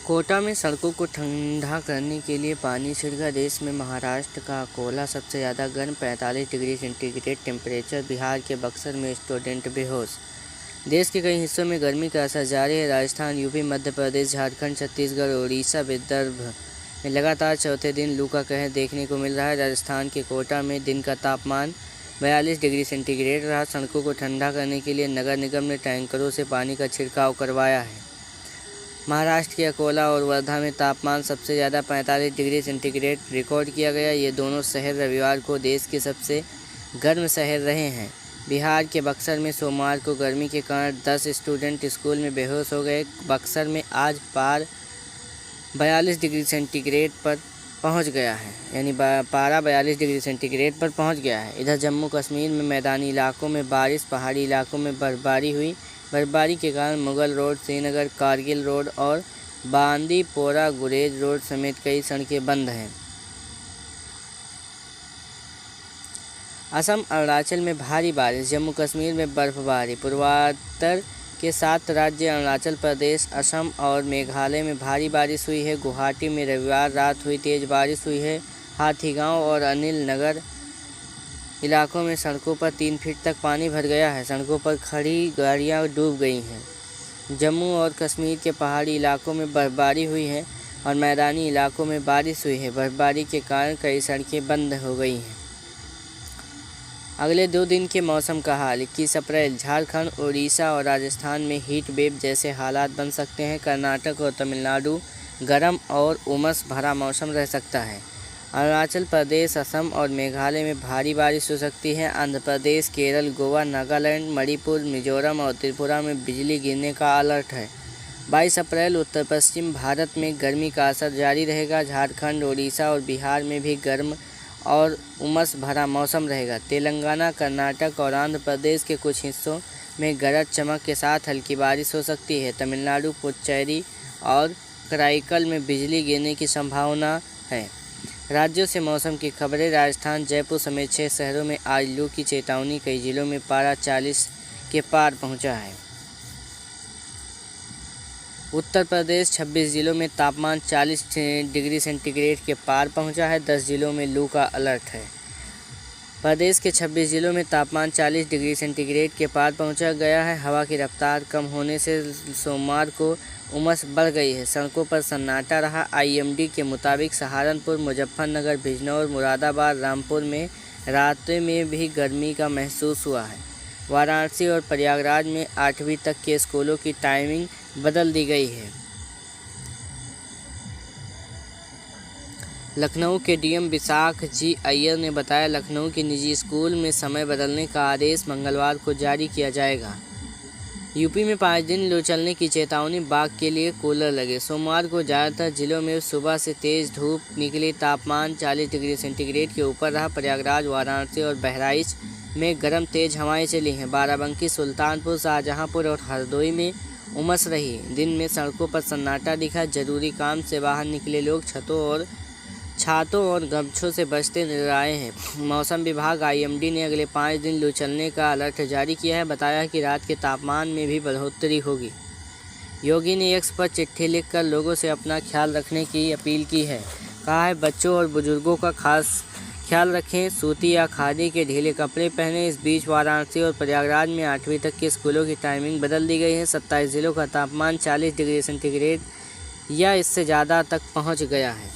कोटा में सड़कों को ठंडा करने के लिए पानी छिड़का। देश में महाराष्ट्र का अकोला सबसे ज़्यादा गर्म 45 डिग्री सेंटीग्रेड टेम्परेचर। बिहार के बक्सर में स्टूडेंट बेहोश। देश के कई हिस्सों में गर्मी का असर जारी है। राजस्थान, यूपी, मध्य प्रदेश, झारखंड, छत्तीसगढ़, उड़ीसा, विदर्भ में लगातार चौथे दिन लू का कहर देखने को मिल रहा है। राजस्थान के कोटा में दिन का तापमान 42 डिग्री सेंटीग्रेड रहा। सड़कों को ठंडा करने के लिए नगर निगम ने टैंकरों से पानी का छिड़काव करवाया है। महाराष्ट्र के अकोला और वर्धा में तापमान सबसे ज़्यादा 45 डिग्री सेंटीग्रेड रिकॉर्ड किया गया। ये दोनों शहर रविवार को देश के सबसे गर्म शहर रहे हैं। बिहार के बक्सर में सोमवार को गर्मी के कारण 10 स्टूडेंट स्कूल में बेहोश हो गए। बक्सर में आज पारा 42 डिग्री सेंटीग्रेड पर पहुंच गया है, यानी पारा 42 डिग्री सेंटीग्रेड पर पहुंच गया है। इधर जम्मू कश्मीर में मैदानी इलाकों में बारिश, पहाड़ी इलाकों में बर्फबारी हुई। बर्फबारी के कारण मुगल रोड, श्रीनगर, कारगिल रोड और बांदीपोरा गुरेज रोड समेत कई सड़कें बंद हैं। असम, अरुणाचल में भारी बारिश, जम्मू कश्मीर में बर्फबारी। पूर्वोत्तर के 7 राज्य अरुणाचल प्रदेश, असम और मेघालय में भारी बारिश हुई है। गुवाहाटी में रविवार रात हुई तेज़ बारिश हुई है। हाथीगांव और अनिल नगर इलाकों में सड़कों पर 3 फीट तक पानी भर गया है। सड़कों पर खड़ी गाड़ियां डूब गई हैं। जम्मू और कश्मीर के पहाड़ी इलाकों में बर्फबारी हुई है और मैदानी इलाकों में बारिश हुई है। बर्फबारी के कारण कई सड़कें बंद हो गई हैं। अगले 2 दिन के मौसम का हाल। 21 अप्रैल झारखंड, उड़ीसा और राजस्थान में हीट वेव जैसे हालात बन सकते हैं। कर्नाटक और तमिलनाडु गर्म और उमस भरा मौसम रह सकता है। अरुणाचल प्रदेश, असम और मेघालय में भारी बारिश हो सकती है। आंध्र प्रदेश, केरल, गोवा, नागालैंड, मणिपुर, मिजोरम और त्रिपुरा में बिजली गिरने का अलर्ट है। 22 अप्रैल उत्तर पश्चिम भारत में गर्मी का असर जारी रहेगा। झारखंड, उड़ीसा और बिहार में भी गर्म और उमस भरा मौसम रहेगा। तेलंगाना, कर्नाटक और आंध्र प्रदेश के कुछ हिस्सों में गरज चमक के साथ हल्की बारिश हो सकती है। तमिलनाडु, पुडुचेरी और कराईकल में बिजली गिरने की संभावना है। राज्यों से मौसम की खबरें। राजस्थान, जयपुर समेत 6 शहरों में आज लू की चेतावनी। कई जिलों में पारा 40 के पार पहुंचा है। उत्तर प्रदेश, 26 जिलों में तापमान 40 डिग्री सेंटीग्रेड के पार पहुंचा है। 10 जिलों में लू का अलर्ट है। प्रदेश के 26 जिलों में तापमान 40 डिग्री सेंटीग्रेड के पार पहुंचा गया है। हवा की रफ्तार कम होने से सोमवार को उमस बढ़ गई है। सड़कों पर सन्नाटा रहा। आईएमडी के मुताबिक सहारनपुर, मुजफ्फरनगर, बिजनौर, मुरादाबाद, रामपुर में रात में भी गर्मी का महसूस हुआ है। वाराणसी और प्रयागराज में 8वीं तक के स्कूलों की टाइमिंग बदल दी गई है। लखनऊ के डीएम विशाख जी अय्यर ने बताया, लखनऊ के निजी स्कूल में समय बदलने का आदेश मंगलवार को जारी किया जाएगा। यूपी में 5 दिन लू चलने की चेतावनी, बाघ के लिए कूलर लगे। सोमवार को ज़्यादातर जिलों में सुबह से तेज़ धूप निकली। तापमान 40 डिग्री सेंटीग्रेड के ऊपर रहा। प्रयागराज, वाराणसी और बहराइच में गर्म तेज़ हवाएं चली हैं। बाराबंकी, सुल्तानपुर, शाहजहांपुर और हरदोई में उमस रही। दिन में सड़कों पर सन्नाटा दिखा। जरूरी काम से बाहर निकले लोग छातों और गमछों से बचते नजर आए हैं। मौसम विभाग आईएमडी ने अगले 5 दिन लू चलने का अलर्ट जारी किया है। बताया कि रात के तापमान में भी बढ़ोतरी होगी। योगी ने एक्स पर चिट्ठी लिखकर लोगों से अपना ख्याल रखने की अपील की है। कहा है, बच्चों और बुजुर्गों का खास ख्याल रखें। सूती या खादी के ढीले कपड़े पहनें। इस बीच वाराणसी और प्रयागराज में 8वीं तक के स्कूलों की टाइमिंग बदल दी गई है। 27 जिलों का तापमान 40 डिग्री सेंटीग्रेड या इससे ज़्यादा तक पहुँच गया है।